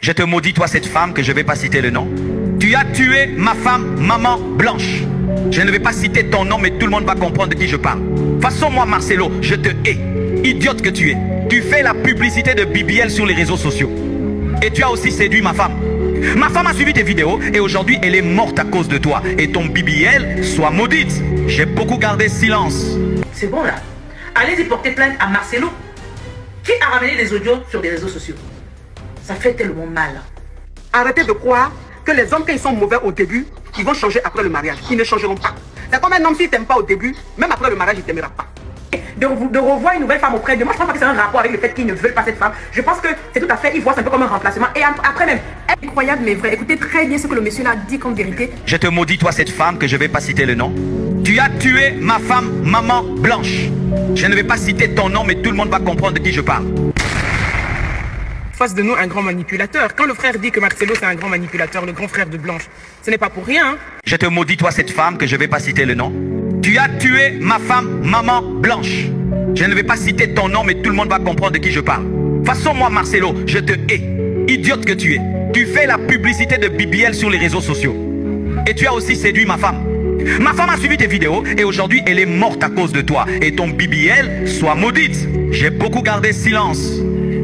Je te maudis, toi, cette femme, que je ne vais pas citer le nom. Tu as tué ma femme, maman Blanche. Je ne vais pas citer ton nom, mais tout le monde va comprendre de qui je parle. Façon, moi, Marcelo, je te hais. Idiote que tu es. Tu fais la publicité de BBL sur les réseaux sociaux. Et tu as aussi séduit ma femme. Ma femme a suivi tes vidéos et aujourd'hui, elle est morte à cause de toi. Et ton BBL soit maudite. J'ai beaucoup gardé silence. C'est bon, là. Allez-y porter plainte à Marcelo, qui a ramené les audios sur les réseaux sociaux. Ça fait tellement mal. Arrêtez de croire que les hommes, quand ils sont mauvais au début, ils vont changer après le mariage. Ils ne changeront pas. C'est comme un homme, s'il ne t'aime pas au début, même après le mariage, il ne t'aimera pas. De revoir une nouvelle femme auprès de moi, je pense pas que c'est un rapport avec le fait qu'ils ne veulent pas cette femme. Je pense que c'est tout à fait, ils voient ça un peu comme un remplacement. Et après même, Incroyable mais vrai. Écoutez très bien ce que le monsieur là dit comme vérité. Je te maudis, toi, cette femme, que je ne vais pas citer le nom. Tu as tué ma femme, maman Blanche. Je ne vais pas citer ton nom, mais tout le monde va comprendre de qui je parle. Face de nous, un grand manipulateur. Quand le frère dit que Marcelo c'est un grand manipulateur, le grand frère de Blanche, ce n'est pas pour rien. Hein. Je te maudis, toi, cette femme, que je ne vais pas citer le nom. Tu as tué ma femme, maman Blanche. Je ne vais pas citer ton nom, mais tout le monde va comprendre de qui je parle. Façon, moi, Marcelo, je te hais. Idiote que tu es. Tu fais la publicité de BBL sur les réseaux sociaux. Et tu as aussi séduit ma femme. Ma femme a suivi tes vidéos et aujourd'hui, elle est morte à cause de toi. Et ton BBL soit maudite. J'ai beaucoup gardé silence.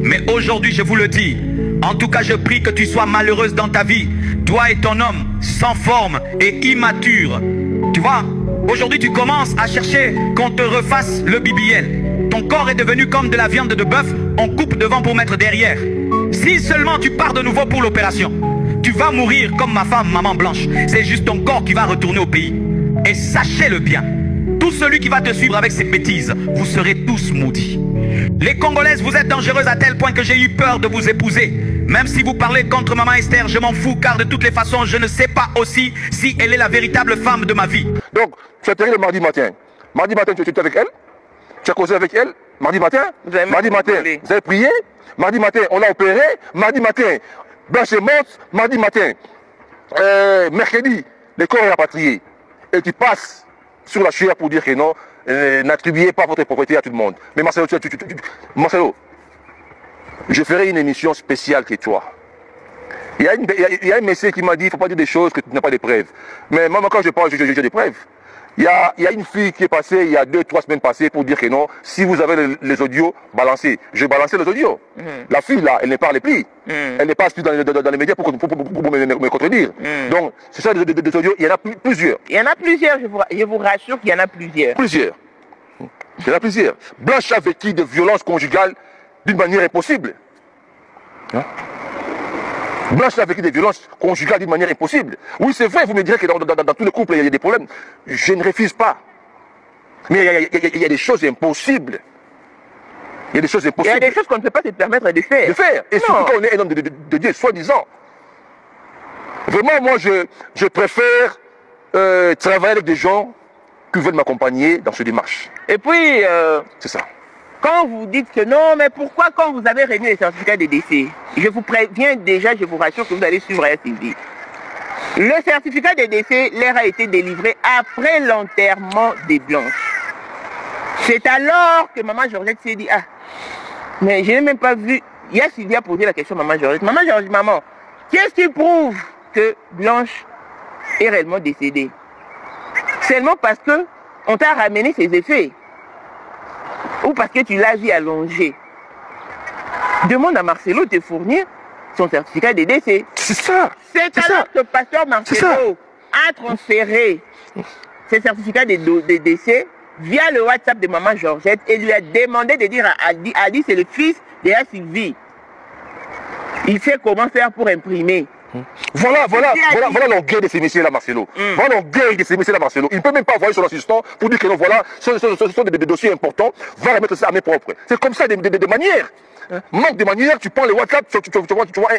Mais aujourd'hui, je vous le dis, en tout cas, je prie que tu sois malheureuse dans ta vie. Toi et ton homme, sans forme et immature. Tu vois, aujourd'hui, tu commences à chercher qu'on te refasse le BBL. Ton corps est devenu comme de la viande de bœuf, on coupe devant pour mettre derrière. Si seulement tu pars de nouveau pour l'opération, tu vas mourir comme ma femme, maman Blanche. C'est juste ton corps qui va retourner au pays. Et sachez-le bien, tout celui qui va te suivre avec ses bêtises, vous serez tous maudits. Les Congolaises, vous êtes dangereuses à tel point que j'ai eu peur de vous épouser. Même si vous parlez contre maman Esther, je m'en fous, car de toutes les façons, je ne sais pas aussi si elle est la véritable femme de ma vie. Donc, tu as atterri le mardi matin. Mardi matin, tu étais avec elle. Tu as causé avec elle. Mardi matin. Mardi matin, vous avez prié. Mardi matin, on l'a opéré. Mardi matin, Blanche est morte. Mardi matin, mercredi, le corps est rapatrié. Et tu passes sur la chair pour dire que non, n'attribuez pas votre propriété à tout le monde. Mais Marcelo, Marcelo, je ferai une émission spéciale que toi. Il y a un message qui m'a dit, il ne faut pas dire des choses que tu n'as pas de preuves. Mais moi, quand je parle, j'ai des preuves. Il y a une fille qui est passée il y a 2-3 semaines passées pour dire que non, si vous avez les audios, balancez. Je balançais les audios. La fille là, elle ne parle plus. Elle ne passe plus dans les médias pour me contredire. Donc, c'est ça des audios, il y en a plusieurs. Il y en a plusieurs, je vous rassure qu'il y en a plusieurs. Plusieurs. Il y en a plusieurs. Blanche a vécu de violences conjugales d'une manière impossible. Hein? Blanche a vécu des violences conjugales d'une manière impossible. Oui, c'est vrai, vous me direz que dans tous les couples, il y a des problèmes. Je ne refuse pas. Mais il y a des choses impossibles. Il y a des choses impossibles. Il y a des choses qu'on ne peut pas se permettre de faire. De faire. Et surtout quand on est un homme de Dieu, soi-disant. Vraiment, moi, je préfère travailler avec des gens qui veulent m'accompagner dans ce démarche. Et puis, c'est ça. Quand vous dites que non, mais pourquoi quand vous avez remis les certificats de décès, je vous préviens déjà, je vous rassure que vous allez suivre un suivi. Le certificat de décès leur a été délivré après l'enterrement des Blanches. C'est alors que maman Georgette s'est dit, ah, mais je n'ai même pas vu. Il y a Sylvia posé la question à maman Georgette. Maman Georgette, maman, qu'est-ce qui prouve que Blanche est réellement décédée? Seulement parce que on t'a ramené ses effets. Ou parce que tu l'as vu allongé. Demande à Marcelo de fournir son certificat de décès. C'est ça. C'est alors que le pasteur Marcelo a transféré ses certificats de décès via le WhatsApp de maman Georgette et lui a demandé de dire à Adi, Adi c'est le fils de la Sylvie. Il sait comment faire pour imprimer. Voilà l'orgueil de ces messieurs-là, Marcelo. Voilà l'orgueil de ces messieurs-là, Marcelo. Il ne peut même pas envoyer son assistant pour dire que non, voilà, ce sont des dossiers importants, va remettre ça à mes propres. C'est comme ça, des manières. Manque de manières, tu prends le WhatsApp, tu vois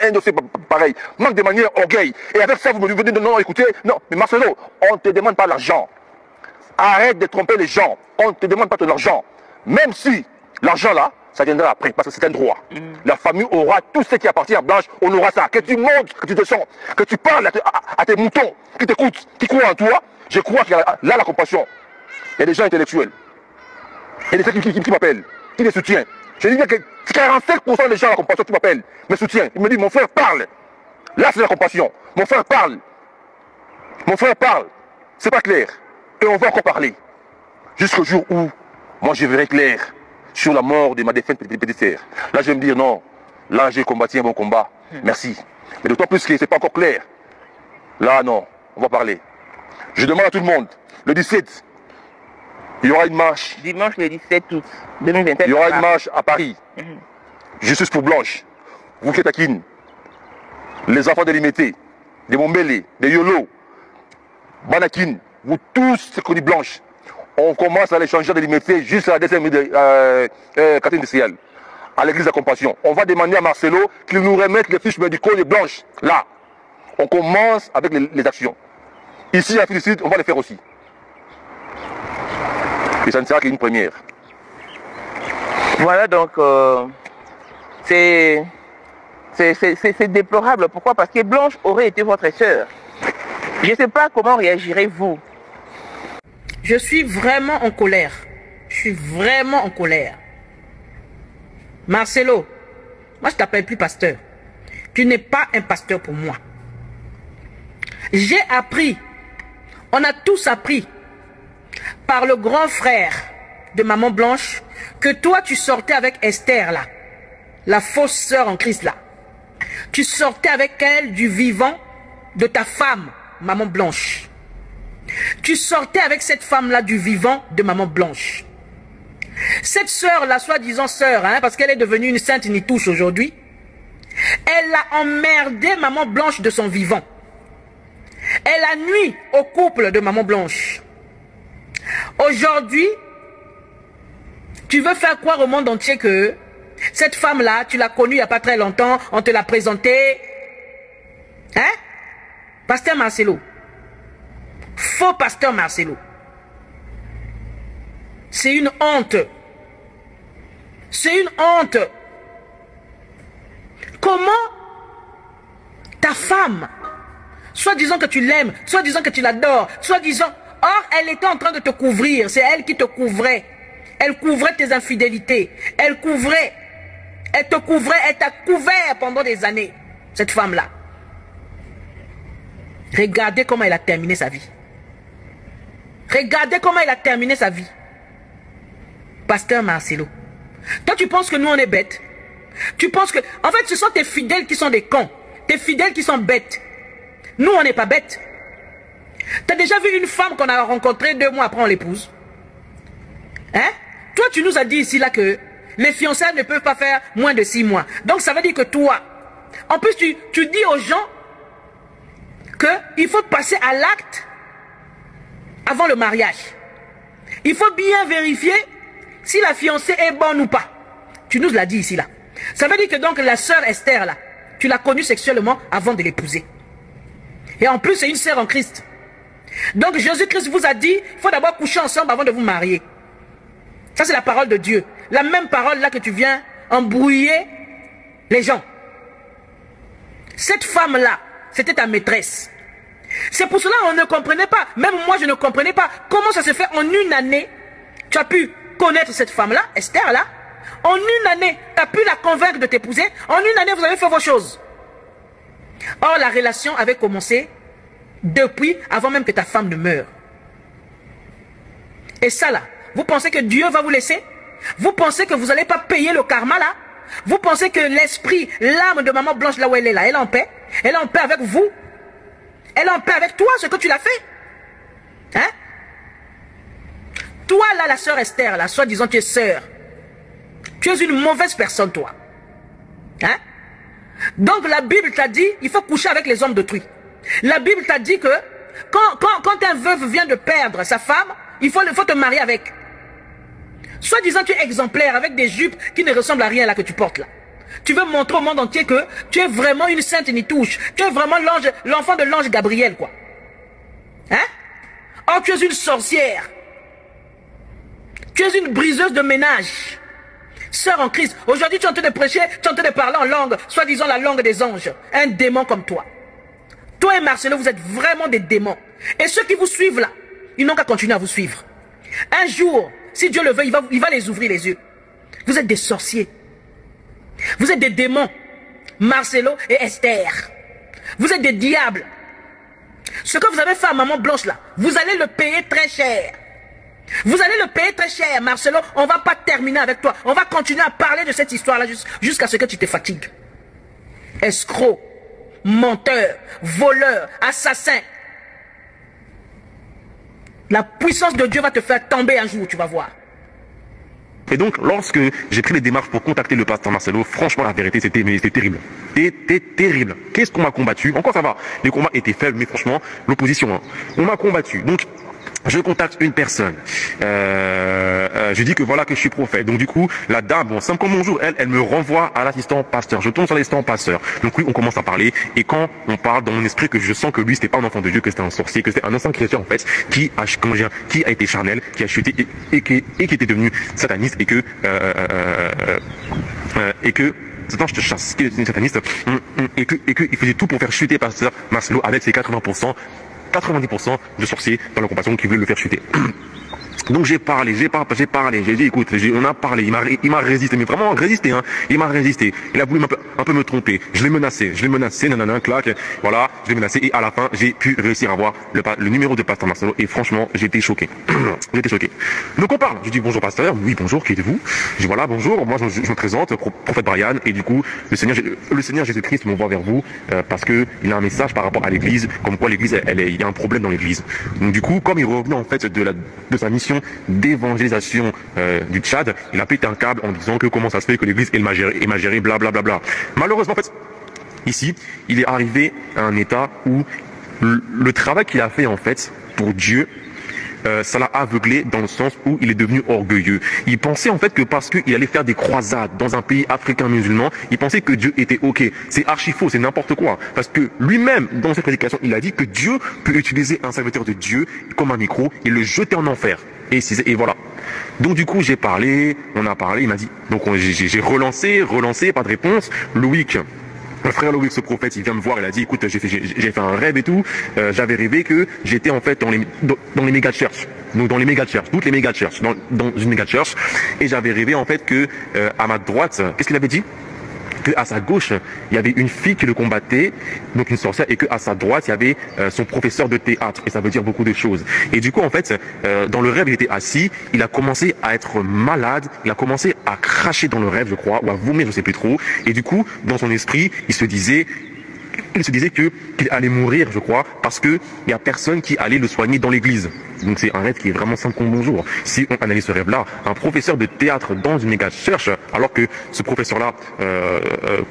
un dossier pareil. Manque de manières, orgueil. Et avec ça, vous me dites non, écoutez, non, mais Marcelo, on ne te demande pas l'argent. Arrête de tromper les gens. On ne te demande pas ton argent. Même si l'argent là, ça viendra après, parce que c'est un droit. La famille aura tout ce qui appartient à Blanche, on aura ça. Que tu montres, que tu te sens, que tu parles à tes moutons qui t'écoutent, qui croient en toi. Je crois qu'il y a là la compassion. Il y a des gens intellectuels. Il y a des gens qui m'appellent, qui les soutiennent. Je dis bien que 45% des gens à la compassion qui m'appellent, me soutiennent. Ils me disent, mon frère parle. Là, c'est la compassion. Mon frère parle. Mon frère parle. C'est pas clair. Et on va encore parler. Jusqu'au jour où, moi, je verrai clair sur la mort de ma défunte petite sœur. Là, je vais me dire, non, là, j'ai combattu un bon combat. Merci. Mais d'autant plus que c'est pas encore clair. Là, non, on va parler. Je demande à tout le monde, le 17, il y aura une marche. Dimanche le 17 août 2021. Il y aura une marche à Paris. Justice pour Blanche. Vous qui êtes taquine. Les enfants de Limité, des Mombele, des Yolo, Banakin, vous tous, ces connus blanches. On commence à les changer de Limité jusqu'à la deuxième quartier industriel, à l'église de la Compassion. On va demander à Marcelo qu'il nous remette les fiches médicaux des blanches. Là, on commence avec les actions. Ici, à Félicite, on va les faire aussi. Et ça ne sera qu'une première. Voilà, donc, c'est déplorable. Pourquoi? Parce que Blanche aurait été votre sœur. Je ne sais pas comment réagirez-vous. Je suis vraiment en colère. Je suis vraiment en colère. Marcelo, moi je t'appelle plus pasteur. Tu n'es pas un pasteur pour moi. J'ai appris, on a tous appris, par le grand frère de Maman Blanche, que toi tu sortais avec Esther là, la fausse sœur en Christ là. Tu sortais avec elle du vivant de ta femme, Maman Blanche. Tu sortais avec cette femme-là du vivant de Maman Blanche. Cette sœur-là, soi-disant sœur, hein, parce qu'elle est devenue une sainte nitouche aujourd'hui, elle a emmerdé Maman Blanche de son vivant. Elle a nui au couple de Maman Blanche. Aujourd'hui, tu veux faire croire au monde entier que cette femme-là, tu l'as connue il n'y a pas très longtemps, on te l'a présentée. Hein? Pasteur Marcelo. Faux pasteur Marcelo. C'est une honte. C'est une honte. Comment ta femme, soit disant que tu l'aimes, soit disant que tu l'adores, soit disant... Or, elle était en train de te couvrir. C'est elle qui te couvrait. Elle couvrait tes infidélités. Elle couvrait. Elle te couvrait. Elle t'a couvert pendant des années. Cette femme-là. Regardez comment elle a terminé sa vie. Regardez comment elle a terminé sa vie. Pasteur Marcelo. Toi, tu penses que nous, on est bêtes. Tu penses que... En fait, ce sont tes fidèles qui sont des cons. Tes fidèles qui sont bêtes. Nous, on n'est pas bêtes. Tu as déjà vu une femme qu'on a rencontrée 2 mois après on l'épouse? Hein? Toi, tu nous as dit ici là que les fiançailles ne peuvent pas faire moins de 6 mois. Donc, ça veut dire que toi... En plus, tu dis aux gens qu'il faut passer à l'acte avant le mariage. Il faut bien vérifier si la fiancée est bonne ou pas. Tu nous l'as dit ici là. Ça veut dire que donc la sœur Esther là, tu l'as connue sexuellement avant de l'épouser. Et en plus, c'est une sœur en Christ. Donc Jésus-Christ vous a dit, il faut d'abord coucher ensemble avant de vous marier. Ça c'est la parole de Dieu. La même parole là que tu viens embrouiller les gens. Cette femme là, c'était ta maîtresse. C'est pour cela qu'on ne comprenait pas, même moi je ne comprenais pas, comment ça se fait en une année, tu as pu connaître cette femme-là, Esther là, en une année, tu as pu la convaincre de t'épouser, en une année vous avez fait vos choses. Or la relation avait commencé depuis, avant même que ta femme ne meure. Et ça là, vous pensez que Dieu va vous laisser? Vous pensez que vous n'allez pas payer le karma là? Vous pensez que l'esprit, l'âme de Maman Blanche là où elle est là, elle est en paix? Elle est en paix avec vous? Elle est en paix avec toi, ce que tu l'as fait? Hein? Toi là, la sœur Esther là, soi-disant tu es sœur. Tu es une mauvaise personne toi. Hein? Donc la Bible t'a dit, il faut coucher avec les hommes d'autrui. La Bible t'a dit que quand un veuve vient de perdre sa femme, il faut te marier avec. Soit disant tu es exemplaire avec des jupes qui ne ressemblent à rien là que tu portes là. Tu veux montrer au monde entier que tu es vraiment une sainte nitouche. Tu es vraiment l'enfant de l'ange Gabriel quoi. Hein? Or tu es une sorcière. Tu es une briseuse de ménage. Sœur en Christ. Aujourd'hui tu es en train de prêcher, tu es en train de parler en langue, soit disant la langue des anges. Un démon comme toi. Toi et Marcelo, vous êtes vraiment des démons. Et ceux qui vous suivent là, ils n'ont qu'à continuer à vous suivre. Un jour, si Dieu le veut, il va les ouvrir les yeux. Vous êtes des sorciers. Vous êtes des démons. Marcelo et Esther. Vous êtes des diables. Ce que vous avez fait à Maman Blanche là, vous allez le payer très cher. Vous allez le payer très cher, Marcelo. On ne va pas terminer avec toi. On va continuer à parler de cette histoire-là jusqu'à ce que tu te fatigues. Escroc, menteur, voleur, assassin. La puissance de Dieu va te faire tomber un jour, tu vas voir. Et donc, lorsque j'ai pris les démarches pour contacter le pasteur Marcelo, franchement, la vérité, c'était terrible. C'était terrible. Qu'est-ce qu'on m'a combattu? Encore ça va. Les combats étaient faibles, mais franchement, l'opposition, hein. On m'a combattu. Donc, je contacte une personne. Je dis que voilà que je suis prophète. Donc du coup, la dame, bon, simple comme bonjour, elle me renvoie à l'assistant pasteur. Je tombe sur l'assistant pasteur. Donc oui, on commence à parler. Et quand on parle dans mon esprit que je sens que lui, c'était pas un enfant de Dieu, que c'était un sorcier, que c'était un ancien chrétien en fait, qui a été charnel, qui a chuté et qui était devenu sataniste et que attends, je te chasse, qui est sataniste et que il faisait tout pour faire chuter pasteur Marcelo avec ses 90% de sorciers dans la compassion qui voulaient le faire chuter. Donc j'ai parlé, j'ai dit écoute, on a parlé, il m'a résisté, mais vraiment résisté, hein. Il m'a résisté, il a voulu un peu me tromper, je l'ai menacé, nanana, clac, voilà, je l'ai menacé et à la fin j'ai pu réussir à avoir le numéro de pasteur Marcelo et franchement j'étais choqué, j'étais choqué. Donc on parle, je dis bonjour pasteur, oui bonjour, qui êtes-vous? Je dis voilà bonjour, moi je me présente, prophète Brian et du coup le Seigneur Jésus-Christ m'envoie vers vous parce que il a un message par rapport à l'église, comme quoi l'église il y a un problème dans l'église. Donc du coup comme il revenait en fait de sa mission d'évangélisation du Tchad, il a pété un câble en disant que comment ça se fait que l'église est mal gérée, blablabla. Malheureusement, en fait, ici, il est arrivé à un état où le travail qu'il a fait, en fait, pour Dieu, ça l'a aveuglé dans le sens où il est devenu orgueilleux. Il pensait en fait que parce qu'il allait faire des croisades dans un pays africain musulman, il pensait que Dieu était ok. C'est archi faux, c'est n'importe quoi. Parce que lui-même, dans ses prédications, il a dit que Dieu peut utiliser un serviteur de Dieu comme un micro et le jeter en enfer. Et voilà. Donc du coup, j'ai parlé, on a parlé, il m'a dit. Donc j'ai relancé, pas de réponse. Loïc, le frère Loïc, ce prophète, il vient me voir, il a dit, écoute, j'ai fait un rêve et tout. J'avais rêvé que j'étais en fait dans les méga church. Donc dans les méga church, toutes les méga church, dans une méga church. Et j'avais rêvé en fait que à ma droite, qu'est-ce qu'il avait dit? À sa gauche, il y avait une fille qui le combattait, donc une sorcière, et qu'à sa droite, il y avait son professeur de théâtre, et ça veut dire beaucoup de choses. Et du coup, en fait, dans le rêve, il était assis, il a commencé à être malade, il a commencé à cracher dans le rêve, je crois, ou à vomir, je ne sais plus trop, et du coup, dans son esprit, il se disait qu'il allait mourir, je crois, parce qu'il n'y a personne qui allait le soigner dans l'église. Donc c'est un rêve qui est vraiment simple comme bonjour. Si on analyse ce rêve-là, un professeur de théâtre dans une méga church, alors que ce professeur-là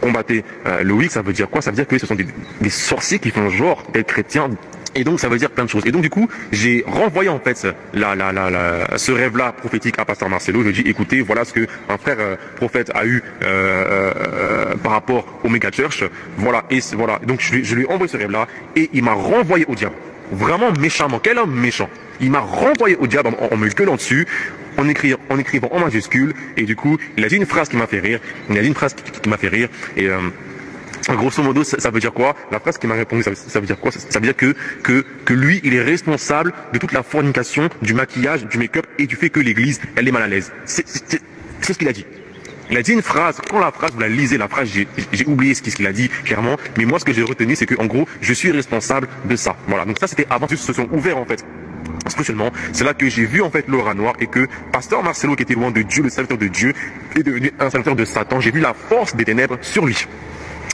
combattait Loïc, ça veut dire quoi? Ça veut dire que ce sont des sorciers qui font genre d'être chrétiens. Et donc ça veut dire plein de choses. Et donc du coup, j'ai renvoyé en fait ce rêve-là prophétique à pasteur Marcelo. Je lui ai dit, écoutez, voilà ce que un frère prophète a eu par rapport au méga church. Voilà, et voilà. Donc je lui ai envoyé ce rêve-là et il m'a renvoyé au diable. Vraiment méchamment. Quel homme méchant. Il m'a renvoyé au diable en me gueulant dessus, en écrivant en majuscule. Et du coup, il a dit une phrase qui m'a fait rire. Et grosso modo, ça veut dire quoi? La phrase qui m'a répondu, ça veut dire quoi? Ça veut dire que lui, il est responsable de toute la fornication, du maquillage, du make-up et du fait que l'église, elle est mal à l'aise. C'est ce qu'il a dit. Il a dit une phrase, quand la phrase, vous la lisez, la phrase, j'ai oublié ce qu'il a dit, clairement, mais moi, ce que j'ai retenu, c'est que, en gros, je suis responsable de ça. Voilà. Donc ça, c'était avant qu'ils se sont ouverts, en fait. Spécialement, c'est là que j'ai vu en fait l'aura noire et que pasteur Marcelo, qui était loin de Dieu, le serviteur de Dieu, est devenu un serviteur de Satan. J'ai vu la force des ténèbres sur lui.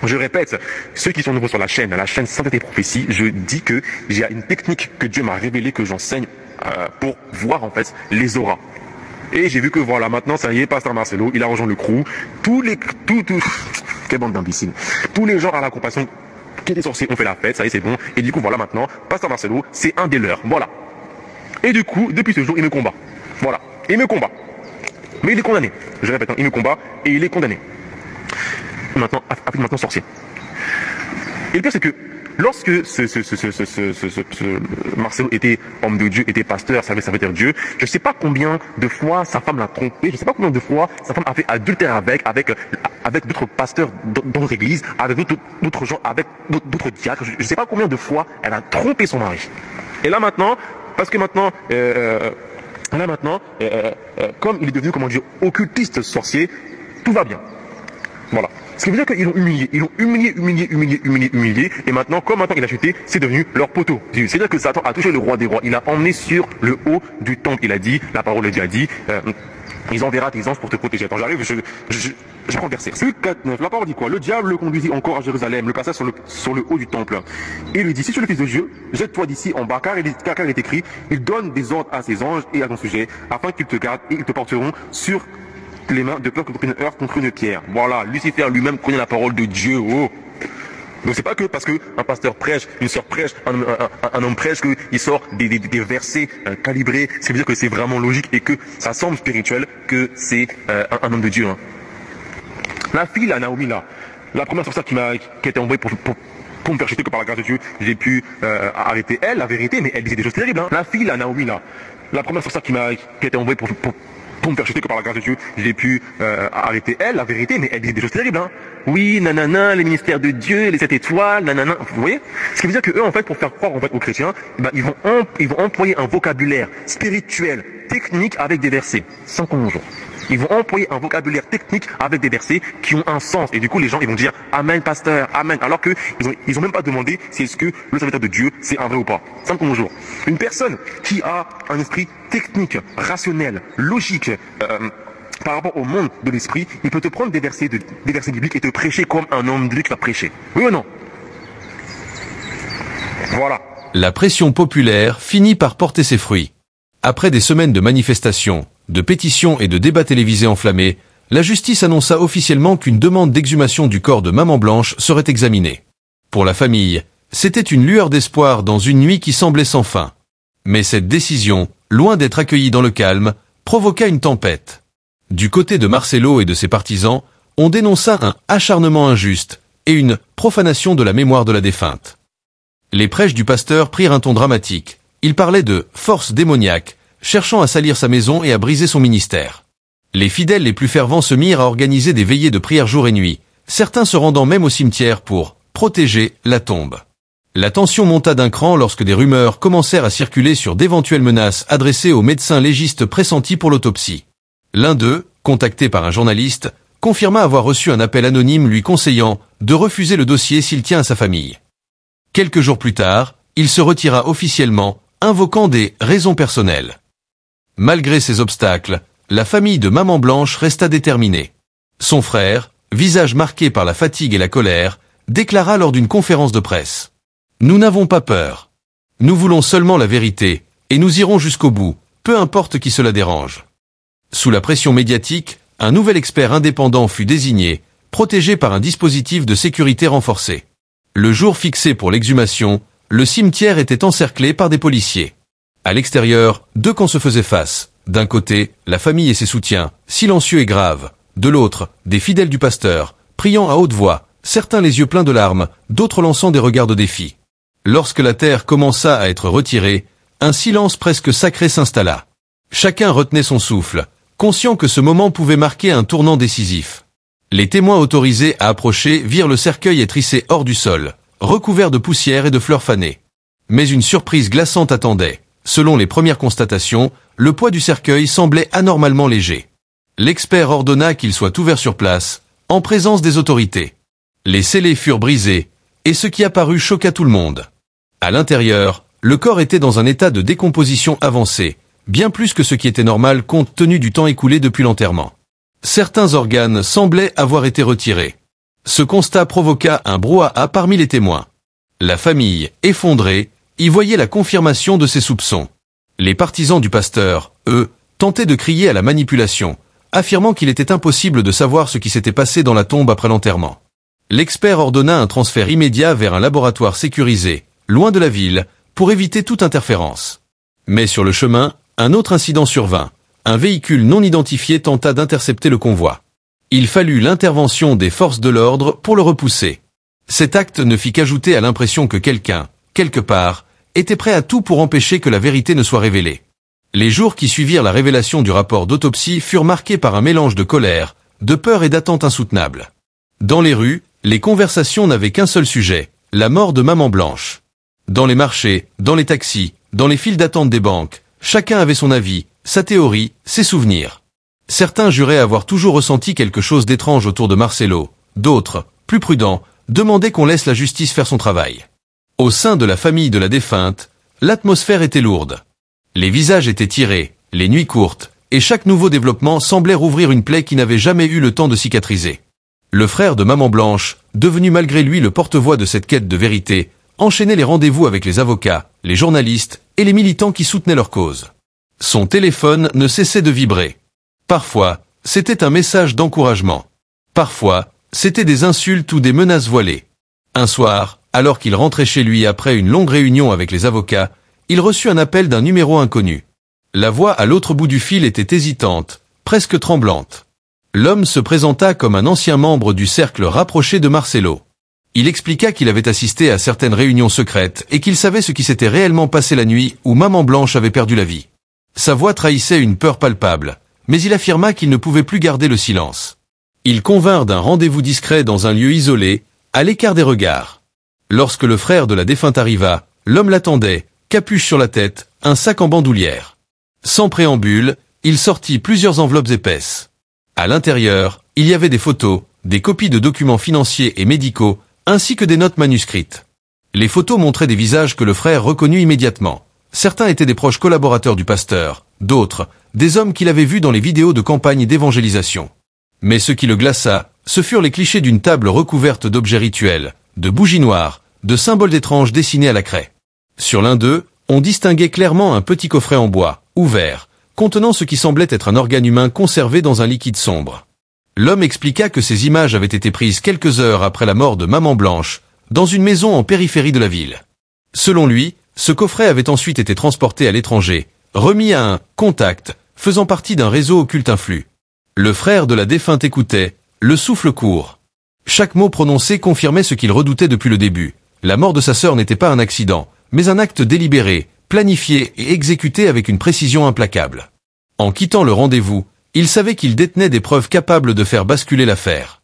Je répète, ceux qui sont nouveaux sur la chaîne Sainteté et Prophétie, je dis que j'ai une technique que Dieu m'a révélée, que j'enseigne pour voir en fait les auras. Et j'ai vu que voilà, maintenant ça y est, pasteur Marcelo, il a rejoint le crew. Quelle bande d'imbéciles. Tous les gens à la compassion qui étaient sorciers ont fait la fête, ça y est, c'est bon. Et du coup, voilà, maintenant, pasteur Marcelo, c'est un des leurs. Voilà. Et du coup, depuis ce jour, il me combat. Voilà. Il me combat. Mais il est condamné. Je répète, il me combat et il est condamné. Maintenant, sorcier. Et le pire, c'est que lorsque Marcelo était homme de Dieu, était pasteur, serviteur de Dieu, je ne sais pas combien de fois sa femme l'a trompé, je ne sais pas combien de fois sa femme a fait adultère avec d'autres pasteurs dans notre église, avec d'autres gens, avec d'autres diacres. Je ne sais pas combien de fois elle a trompé son mari. Et là maintenant, parce que maintenant, Là maintenant, comme il est devenu, comment dire, occultiste sorcier, tout va bien. Voilà. Ce qui veut dire qu'ils l'ont humilié. Ils l'ont humilié. Et maintenant, comme maintenant il a chuté, c'est devenu leur poteau. C'est-à-dire que Satan a touché le roi des rois. Il a emmené sur le haut du temple. Il a dit, la parole de Dieu a dit, ils enverra tes anges pour te protéger. Attends, j'arrive, je prends le verset. Luc 4:9, la parole dit quoi? Le diable le conduisit encore à Jérusalem, le passa sur le haut du temple. Et lui dit, si tu es le fils de Dieu, jette-toi d'ici en bas, car il est écrit, il donne des ordres à ses anges et à ton sujet, afin qu'ils te gardent et ils te porteront sur les mains de peur contre une heure, contre une pierre. Voilà, Lucifer lui-même connaît la parole de Dieu. Oh. Donc c'est pas que parce qu'un pasteur prêche, une sœur prêche, un homme prêche, qu'il sort des versets calibrés. Ça veut dire que c'est vraiment logique et que ça semble spirituel que c'est un homme de Dieu. Hein. La fille, la Naomi, là, la première sorcière qui a été envoyée pour me faire chuter, que par la grâce de Dieu, j'ai pu arrêter elle, la vérité, mais elle disait des choses terribles. Hein. La fille, la Naomi, là, la première sorcière qui a été envoyée pour me faire chuter, que par la grâce de Dieu, j'ai pu arrêter elle, la vérité, mais elle disait des choses terribles. Hein. Oui, nanana, les ministères de Dieu, les 7 étoiles, nanana, vous voyez? Ce qui veut dire que eux, en fait, pour faire croire en fait aux chrétiens, ils vont employer un vocabulaire spirituel, technique, avec des versets, sans conjonction. Ils vont employer un vocabulaire technique avec des versets qui ont un sens. Et du coup, les gens, ils vont dire « Amen, pasteur, Amen ». Alors qu'ils ils ont même pas demandé si est-ce que le serviteur de Dieu, c'est un vrai ou pas. Simple comme bonjour. Une personne qui a un esprit technique, rationnel, logique, par rapport au monde de l'esprit, il peut te prendre des versets bibliques et te prêcher comme un homme de Dieu qui va prêcher. Oui ou non? Voilà. La pression populaire finit par porter ses fruits. Après des semaines de manifestations, de pétitions et de débats télévisés enflammés, la justice annonça officiellement qu'une demande d'exhumation du corps de Maman Blanche serait examinée. Pour la famille, c'était une lueur d'espoir dans une nuit qui semblait sans fin. Mais cette décision, loin d'être accueillie dans le calme, provoqua une tempête. Du côté de Marcelo et de ses partisans, on dénonça un acharnement injuste et une profanation de la mémoire de la défunte. Les prêches du pasteur prirent un ton dramatique. Il parlait de force démoniaque, cherchant à salir sa maison et à briser son ministère. Les fidèles les plus fervents se mirent à organiser des veillées de prière jour et nuit, certains se rendant même au cimetière pour protéger la tombe. La tension monta d'un cran lorsque des rumeurs commencèrent à circuler sur d'éventuelles menaces adressées aux médecins légistes pressentis pour l'autopsie. L'un d'eux, contacté par un journaliste, confirma avoir reçu un appel anonyme lui conseillant de refuser le dossier s'il tient à sa famille. Quelques jours plus tard, il se retira officiellement, invoquant des raisons personnelles. Malgré ces obstacles, la famille de Maman Blanche resta déterminée. Son frère, visage marqué par la fatigue et la colère, déclara lors d'une conférence de presse. « Nous n'avons pas peur. Nous voulons seulement la vérité, et nous irons jusqu'au bout, peu importe qui cela dérange. » Sous la pression médiatique, un nouvel expert indépendant fut désigné, protégé par un dispositif de sécurité renforcé. Le jour fixé pour l'exhumation, le cimetière était encerclé par des policiers. À l'extérieur, deux camps se faisaient face. D'un côté, la famille et ses soutiens, silencieux et graves. De l'autre, des fidèles du pasteur, priant à haute voix, certains les yeux pleins de larmes, d'autres lançant des regards de défi. Lorsque la terre commença à être retirée, un silence presque sacré s'installa. Chacun retenait son souffle, conscient que ce moment pouvait marquer un tournant décisif. Les témoins autorisés à approcher virent le cercueil être hissé hors du sol, recouvert de poussière et de fleurs fanées. Mais une surprise glaçante attendait. Selon les premières constatations, le poids du cercueil semblait anormalement léger. L'expert ordonna qu'il soit ouvert sur place, en présence des autorités. Les scellés furent brisés, et ce qui apparut choqua tout le monde. À l'intérieur, le corps était dans un état de décomposition avancé, bien plus que ce qui était normal compte tenu du temps écoulé depuis l'enterrement. Certains organes semblaient avoir été retirés. Ce constat provoqua un brouhaha parmi les témoins. La famille, effondrée, y voyait la confirmation de ses soupçons. Les partisans du pasteur, eux, tentaient de crier à la manipulation, affirmant qu'il était impossible de savoir ce qui s'était passé dans la tombe après l'enterrement. L'expert ordonna un transfert immédiat vers un laboratoire sécurisé, loin de la ville, pour éviter toute interférence. Mais sur le chemin, un autre incident survint. Un véhicule non identifié tenta d'intercepter le convoi. Il fallut l'intervention des forces de l'ordre pour le repousser. Cet acte ne fit qu'ajouter à l'impression que quelqu'un, quelque part, était prêt à tout pour empêcher que la vérité ne soit révélée. Les jours qui suivirent la révélation du rapport d'autopsie furent marqués par un mélange de colère, de peur et d'attente insoutenable. Dans les rues, les conversations n'avaient qu'un seul sujet, la mort de Maman Blanche. Dans les marchés, dans les taxis, dans les files d'attente des banques, chacun avait son avis, sa théorie, ses souvenirs. Certains juraient avoir toujours ressenti quelque chose d'étrange autour de Marcelo. D'autres, plus prudents, demandaient qu'on laisse la justice faire son travail. Au sein de la famille de la défunte, l'atmosphère était lourde. Les visages étaient tirés, les nuits courtes, et chaque nouveau développement semblait rouvrir une plaie qui n'avait jamais eu le temps de cicatriser. Le frère de Maman Blanche, devenu malgré lui le porte-voix de cette quête de vérité, enchaînait les rendez-vous avec les avocats, les journalistes et les militants qui soutenaient leur cause. Son téléphone ne cessait de vibrer. Parfois, c'était un message d'encouragement. Parfois, c'était des insultes ou des menaces voilées. Un soir, alors qu'il rentrait chez lui après une longue réunion avec les avocats, il reçut un appel d'un numéro inconnu. La voix à l'autre bout du fil était hésitante, presque tremblante. L'homme se présenta comme un ancien membre du cercle rapproché de Marcelo. Il expliqua qu'il avait assisté à certaines réunions secrètes et qu'il savait ce qui s'était réellement passé la nuit où Maman Blanche avait perdu la vie. Sa voix trahissait une peur palpable, mais il affirma qu'il ne pouvait plus garder le silence. Ils convinrent d'un rendez-vous discret dans un lieu isolé, à l'écart des regards. Lorsque le frère de la défunte arriva, l'homme l'attendait, capuche sur la tête, un sac en bandoulière. Sans préambule, il sortit plusieurs enveloppes épaisses. À l'intérieur, il y avait des photos, des copies de documents financiers et médicaux, ainsi que des notes manuscrites. Les photos montraient des visages que le frère reconnut immédiatement. Certains étaient des proches collaborateurs du pasteur, d'autres, des hommes qu'il avait vus dans les vidéos de campagne d'évangélisation. Mais ce qui le glaça, ce furent les clichés d'une table recouverte d'objets rituels, de bougies noires, de symboles étranges dessinés à la craie. Sur l'un d'eux, on distinguait clairement un petit coffret en bois, ouvert, contenant ce qui semblait être un organe humain conservé dans un liquide sombre. L'homme expliqua que ces images avaient été prises quelques heures après la mort de Maman Blanche, dans une maison en périphérie de la ville. Selon lui, ce coffret avait ensuite été transporté à l'étranger, remis à un « contact » faisant partie d'un réseau occulte influx. Le frère de la défunte écoutait, le souffle court. Chaque mot prononcé confirmait ce qu'il redoutait depuis le début. La mort de sa sœur n'était pas un accident, mais un acte délibéré, planifié et exécuté avec une précision implacable. En quittant le rendez-vous, il savait qu'il détenait des preuves capables de faire basculer l'affaire.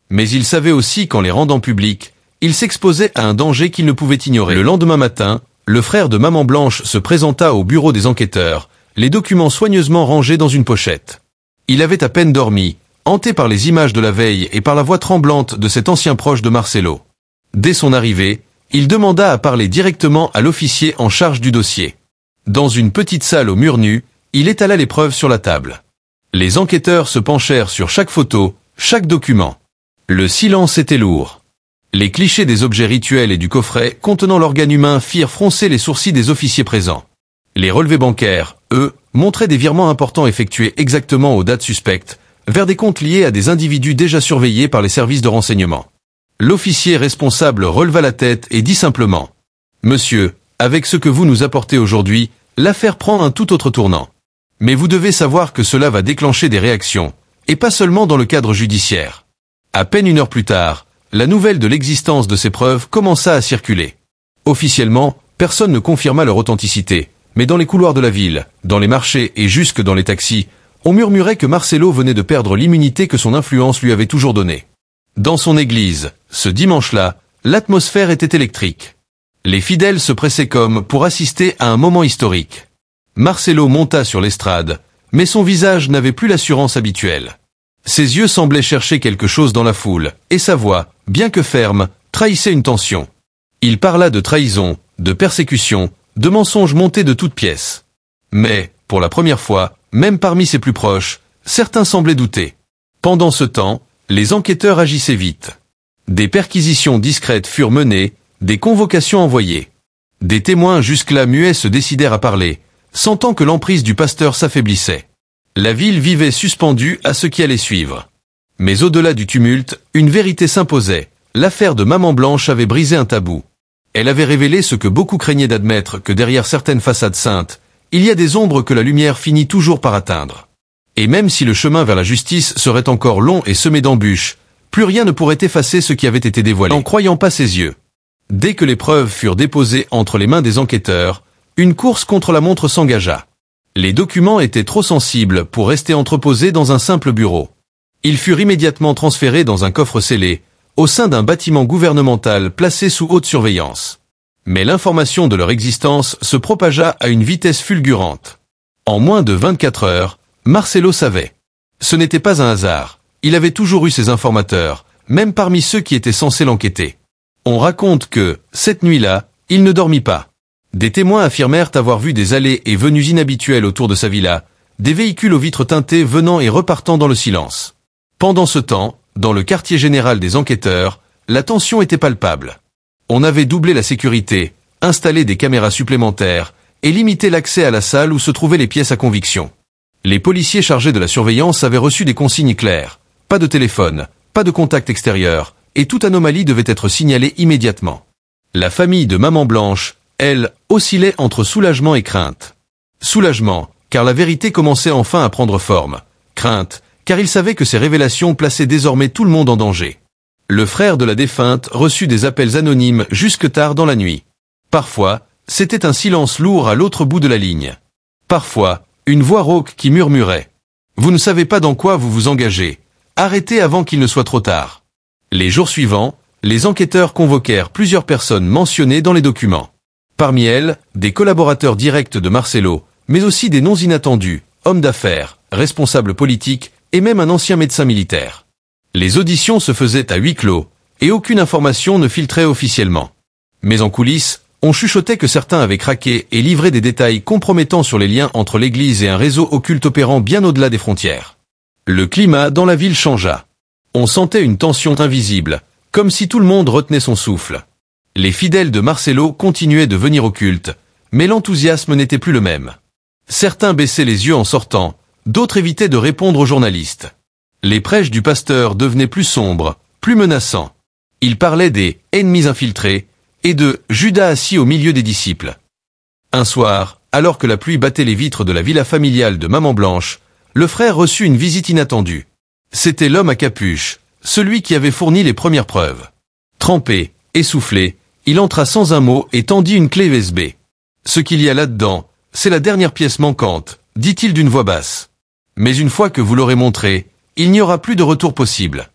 Mais il savait aussi qu'en les rendant publiques, il s'exposait à un danger qu'il ne pouvait ignorer. Le lendemain matin, le frère de Maman Blanche se présenta au bureau des enquêteurs, les documents soigneusement rangés dans une pochette. Il avait à peine dormi, hanté par les images de la veille et par la voix tremblante de cet ancien proche de Marcelo. Dès son arrivée, il demanda à parler directement à l'officier en charge du dossier. Dans une petite salle aux murs nus, il étala les preuves sur la table. Les enquêteurs se penchèrent sur chaque photo, chaque document. Le silence était lourd. Les clichés des objets rituels et du coffret contenant l'organe humain firent froncer les sourcils des officiers présents. Les relevés bancaires, eux, montraient des virements importants effectués exactement aux dates suspectes, vers des comptes liés à des individus déjà surveillés par les services de renseignement. L'officier responsable releva la tête et dit simplement « Monsieur, avec ce que vous nous apportez aujourd'hui, l'affaire prend un tout autre tournant. Mais vous devez savoir que cela va déclencher des réactions, et pas seulement dans le cadre judiciaire. » À peine une heure plus tard, la nouvelle de l'existence de ces preuves commença à circuler. Officiellement, personne ne confirma leur authenticité, mais dans les couloirs de la ville, dans les marchés et jusque dans les taxis, on murmurait que Marcelo venait de perdre l'immunité que son influence lui avait toujours donnée. Dans son église, ce dimanche-là, l'atmosphère était électrique. Les fidèles se pressaient comme pour assister à un moment historique. Marcelo monta sur l'estrade, mais son visage n'avait plus l'assurance habituelle. Ses yeux semblaient chercher quelque chose dans la foule, et sa voix, bien que ferme, trahissait une tension. Il parla de trahison, de persécution, de mensonges montés de toutes pièces. Mais, pour la première fois, même parmi ses plus proches, certains semblaient douter. Pendant ce temps, les enquêteurs agissaient vite. Des perquisitions discrètes furent menées, des convocations envoyées. Des témoins jusque-là muets se décidèrent à parler, sentant que l'emprise du pasteur s'affaiblissait. La ville vivait suspendue à ce qui allait suivre. Mais au-delà du tumulte, une vérité s'imposait. L'affaire de Maman Blanche avait brisé un tabou. Elle avait révélé ce que beaucoup craignaient d'admettre, que derrière certaines façades saintes, il y a des ombres que la lumière finit toujours par atteindre. Et même si le chemin vers la justice serait encore long et semé d'embûches, plus rien ne pourrait effacer ce qui avait été dévoilé. N'en croyant pas ses yeux. Dès que les preuves furent déposées entre les mains des enquêteurs, une course contre la montre s'engagea. Les documents étaient trop sensibles pour rester entreposés dans un simple bureau. Ils furent immédiatement transférés dans un coffre scellé, au sein d'un bâtiment gouvernemental placé sous haute surveillance. Mais l'information de leur existence se propagea à une vitesse fulgurante. En moins de 24 heures, Marcelo savait. Ce n'était pas un hasard. Il avait toujours eu ses informateurs, même parmi ceux qui étaient censés l'enquêter. On raconte que, cette nuit-là, il ne dormit pas. Des témoins affirmèrent avoir vu des allées et venues inhabituelles autour de sa villa, des véhicules aux vitres teintées venant et repartant dans le silence. Pendant ce temps, dans le quartier général des enquêteurs, la tension était palpable. On avait doublé la sécurité, installé des caméras supplémentaires et limité l'accès à la salle où se trouvaient les pièces à conviction. Les policiers chargés de la surveillance avaient reçu des consignes claires. Pas de téléphone, pas de contact extérieur, et toute anomalie devait être signalée immédiatement. La famille de Maman Blanche, elle, oscillait entre soulagement et crainte. Soulagement, car la vérité commençait enfin à prendre forme. Crainte, car il savait que ces révélations plaçaient désormais tout le monde en danger. Le frère de la défunte reçut des appels anonymes jusque tard dans la nuit. Parfois, c'était un silence lourd à l'autre bout de la ligne. Parfois, une voix rauque qui murmurait « Vous ne savez pas dans quoi vous vous engagez. Arrêtez avant qu'il ne soit trop tard. » Les jours suivants, les enquêteurs convoquèrent plusieurs personnes mentionnées dans les documents. Parmi elles, des collaborateurs directs de Marcelo, mais aussi des noms inattendus, hommes d'affaires, responsables politiques et même un ancien médecin militaire. Les auditions se faisaient à huis clos, et aucune information ne filtrait officiellement. Mais en coulisses, on chuchotait que certains avaient craqué et livré des détails compromettants sur les liens entre l'Église et un réseau occulte opérant bien au-delà des frontières. Le climat dans la ville changea. On sentait une tension invisible, comme si tout le monde retenait son souffle. Les fidèles de Marcelo continuaient de venir au culte, mais l'enthousiasme n'était plus le même. Certains baissaient les yeux en sortant, d'autres évitaient de répondre aux journalistes. Les prêches du pasteur devenaient plus sombres, plus menaçants. Il parlait des « ennemis infiltrés » et de « Judas assis au milieu des disciples ». Un soir, alors que la pluie battait les vitres de la villa familiale de Maman Blanche, le frère reçut une visite inattendue. C'était l'homme à capuche, celui qui avait fourni les premières preuves. Trempé, essoufflé, il entra sans un mot et tendit une clé USB. « Ce qu'il y a là-dedans, c'est la dernière pièce manquante », dit-il d'une voix basse. « Mais une fois que vous l'aurez montré, il n'y aura plus de retour possible. »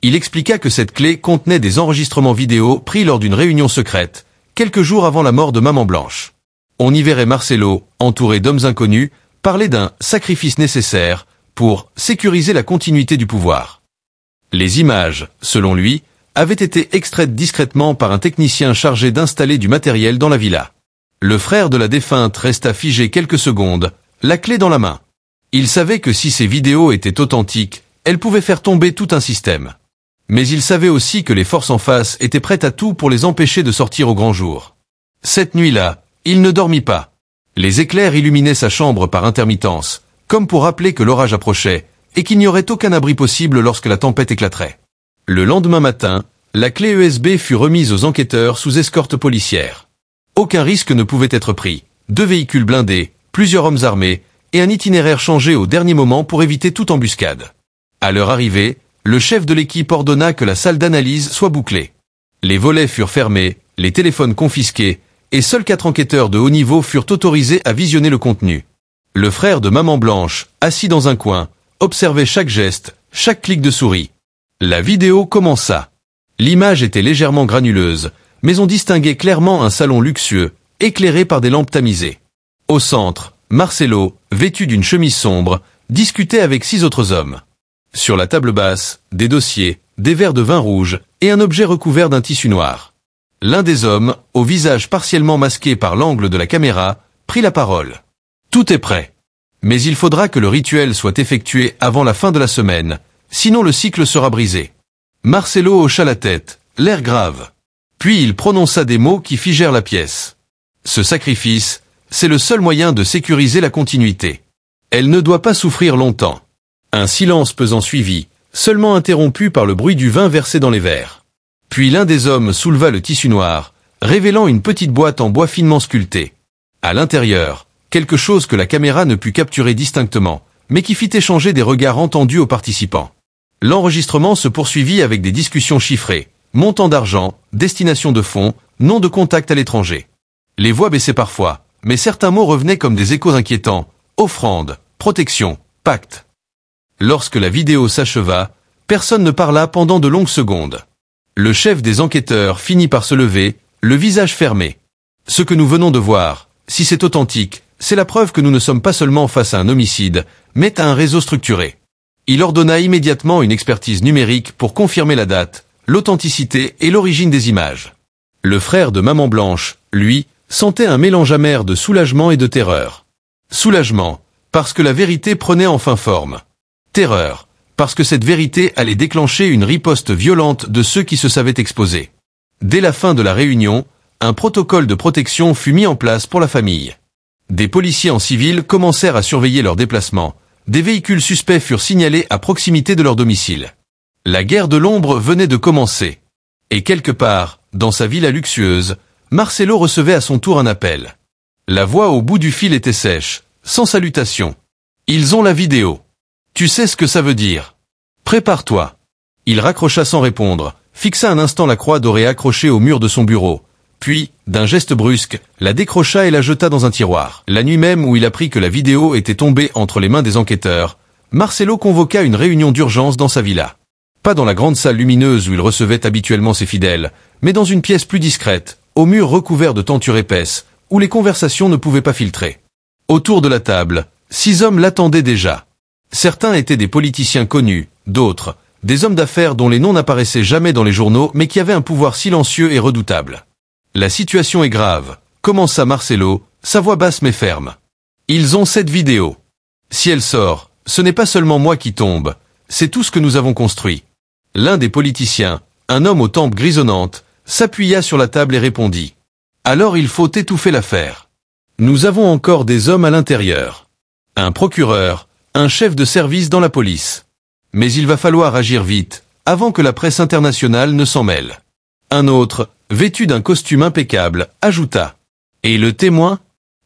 Il expliqua que cette clé contenait des enregistrements vidéo pris lors d'une réunion secrète, quelques jours avant la mort de Maman Blanche. On y verrait Marcelo, entouré d'hommes inconnus, parler d'un sacrifice nécessaire pour sécuriser la continuité du pouvoir. Les images, selon lui, avaient été extraites discrètement par un technicien chargé d'installer du matériel dans la villa. Le frère de la défunte resta figé quelques secondes, la clé dans la main. Il savait que si ces vidéos étaient authentiques, elles pouvaient faire tomber tout un système. Mais il savait aussi que les forces en face étaient prêtes à tout pour les empêcher de sortir au grand jour. Cette nuit-là, il ne dormit pas. Les éclairs illuminaient sa chambre par intermittence, comme pour rappeler que l'orage approchait, et qu'il n'y aurait aucun abri possible lorsque la tempête éclaterait. Le lendemain matin, la clé USB fut remise aux enquêteurs sous escorte policière. Aucun risque ne pouvait être pris. 2 véhicules blindés, plusieurs hommes armés, et un itinéraire changé au dernier moment pour éviter toute embuscade. À leur arrivée, le chef de l'équipe ordonna que la salle d'analyse soit bouclée. Les volets furent fermés, les téléphones confisqués, et seuls 4 enquêteurs de haut niveau furent autorisés à visionner le contenu. Le frère de Maman Blanche, assis dans un coin, observait chaque geste, chaque clic de souris. La vidéo commença. L'image était légèrement granuleuse, mais on distinguait clairement un salon luxueux, éclairé par des lampes tamisées. Au centre, Marcelo, vêtu d'une chemise sombre, discutait avec 6 autres hommes. Sur la table basse, des dossiers, des verres de vin rouge et un objet recouvert d'un tissu noir. L'un des hommes, au visage partiellement masqué par l'angle de la caméra, prit la parole. « Tout est prêt. Mais il faudra que le rituel soit effectué avant la fin de la semaine, sinon le cycle sera brisé. » Marcelo hocha la tête, l'air grave. Puis il prononça des mots qui figèrent la pièce. « Ce sacrifice, c'est le seul moyen de sécuriser la continuité. Elle ne doit pas souffrir longtemps. » Un silence pesant suivit, seulement interrompu par le bruit du vin versé dans les verres. Puis l'un des hommes souleva le tissu noir, révélant une petite boîte en bois finement sculpté. À l'intérieur, quelque chose que la caméra ne put capturer distinctement, mais qui fit échanger des regards entendus aux participants. L'enregistrement se poursuivit avec des discussions chiffrées, montant d'argent, destination de fonds, nom de contact à l'étranger. Les voix baissaient parfois, mais certains mots revenaient comme des échos inquiétants. Offrande, protection, pacte. Lorsque la vidéo s'acheva, personne ne parla pendant de longues secondes. Le chef des enquêteurs finit par se lever, le visage fermé. « Ce que nous venons de voir, si c'est authentique, c'est la preuve que nous ne sommes pas seulement face à un homicide, mais à un réseau structuré. Il ordonna immédiatement une expertise numérique pour confirmer la date, l'authenticité et l'origine des images. Le frère de Maman Blanche, lui, sentait un mélange amer de soulagement et de terreur. Soulagement, parce que la vérité prenait enfin forme. Terreur, parce que cette vérité allait déclencher une riposte violente de ceux qui se savaient exposés. Dès la fin de la réunion, un protocole de protection fut mis en place pour la famille. Des policiers en civil commencèrent à surveiller leurs déplacements. Des véhicules suspects furent signalés à proximité de leur domicile. La guerre de l'ombre venait de commencer. Et quelque part, dans sa villa luxueuse, Marcelo recevait à son tour un appel. La voix au bout du fil était sèche, sans salutation. Ils ont la vidéo. Tu sais ce que ça veut dire. Prépare-toi. Il raccrocha sans répondre, fixa un instant la croix dorée accrochée au mur de son bureau. Puis, d'un geste brusque, la décrocha et la jeta dans un tiroir. La nuit même où il apprit que la vidéo était tombée entre les mains des enquêteurs, Marcelo convoqua une réunion d'urgence dans sa villa. Pas dans la grande salle lumineuse où il recevait habituellement ses fidèles, mais dans une pièce plus discrète, aux murs recouverts de tentures épaisses, où les conversations ne pouvaient pas filtrer. Autour de la table, 6 hommes l'attendaient déjà. Certains étaient des politiciens connus, d'autres, des hommes d'affaires dont les noms n'apparaissaient jamais dans les journaux mais qui avaient un pouvoir silencieux et redoutable. La situation est grave, commença Marcelo, sa voix basse mais ferme. Ils ont cette vidéo. Si elle sort, ce n'est pas seulement moi qui tombe, c'est tout ce que nous avons construit. L'un des politiciens, un homme aux tempes grisonnantes, s'appuya sur la table et répondit. Alors il faut étouffer l'affaire. Nous avons encore des hommes à l'intérieur. Un procureur, un chef de service dans la police. Mais il va falloir agir vite, avant que la presse internationale ne s'en mêle. Un autre, vêtu d'un costume impeccable, ajouta. Et le témoin?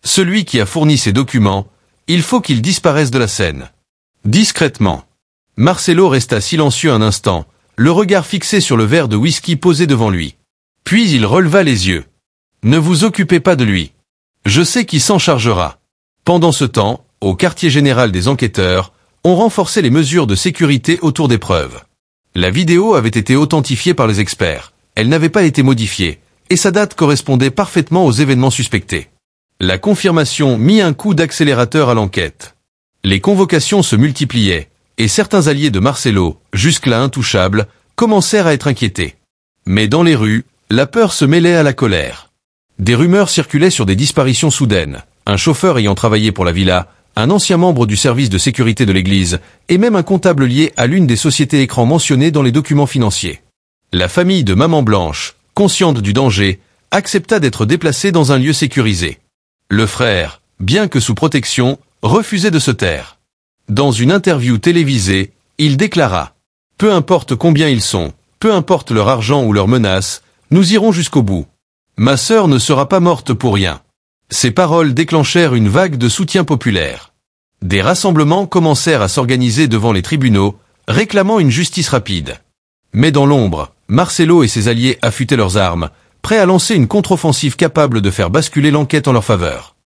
Celui qui a fourni ces documents, il faut qu'il disparaisse de la scène. Discrètement. Marcelo resta silencieux un instant, le regard fixé sur le verre de whisky posé devant lui. Puis il releva les yeux. Ne vous occupez pas de lui. Je sais qui s'en chargera. Pendant ce temps, au quartier général des enquêteurs, on renforçait les mesures de sécurité autour des preuves. La vidéo avait été authentifiée par les experts. Elle n'avait pas été modifiée, et sa date correspondait parfaitement aux événements suspectés. La confirmation mit un coup d'accélérateur à l'enquête. Les convocations se multipliaient, et certains alliés de Marcelo, jusque-là intouchables, commencèrent à être inquiétés. Mais dans les rues, la peur se mêlait à la colère. Des rumeurs circulaient sur des disparitions soudaines, un chauffeur ayant travaillé pour la villa, un ancien membre du service de sécurité de l'église, et même un comptable lié à l'une des sociétés écrans mentionnées dans les documents financiers. La famille de Maman Blanche, consciente du danger, accepta d'être déplacée dans un lieu sécurisé. Le frère, bien que sous protection, refusait de se taire. Dans une interview télévisée, il déclara « Peu importe combien ils sont, peu importe leur argent ou leurs menaces, nous irons jusqu'au bout. Ma sœur ne sera pas morte pour rien. » Ces paroles déclenchèrent une vague de soutien populaire. Des rassemblements commencèrent à s'organiser devant les tribunaux, réclamant une justice rapide. Mais dans l'ombre, Marcelo et ses alliés affûtaient leurs armes, prêts à lancer une contre-offensive capable de faire basculer l'enquête en leur faveur.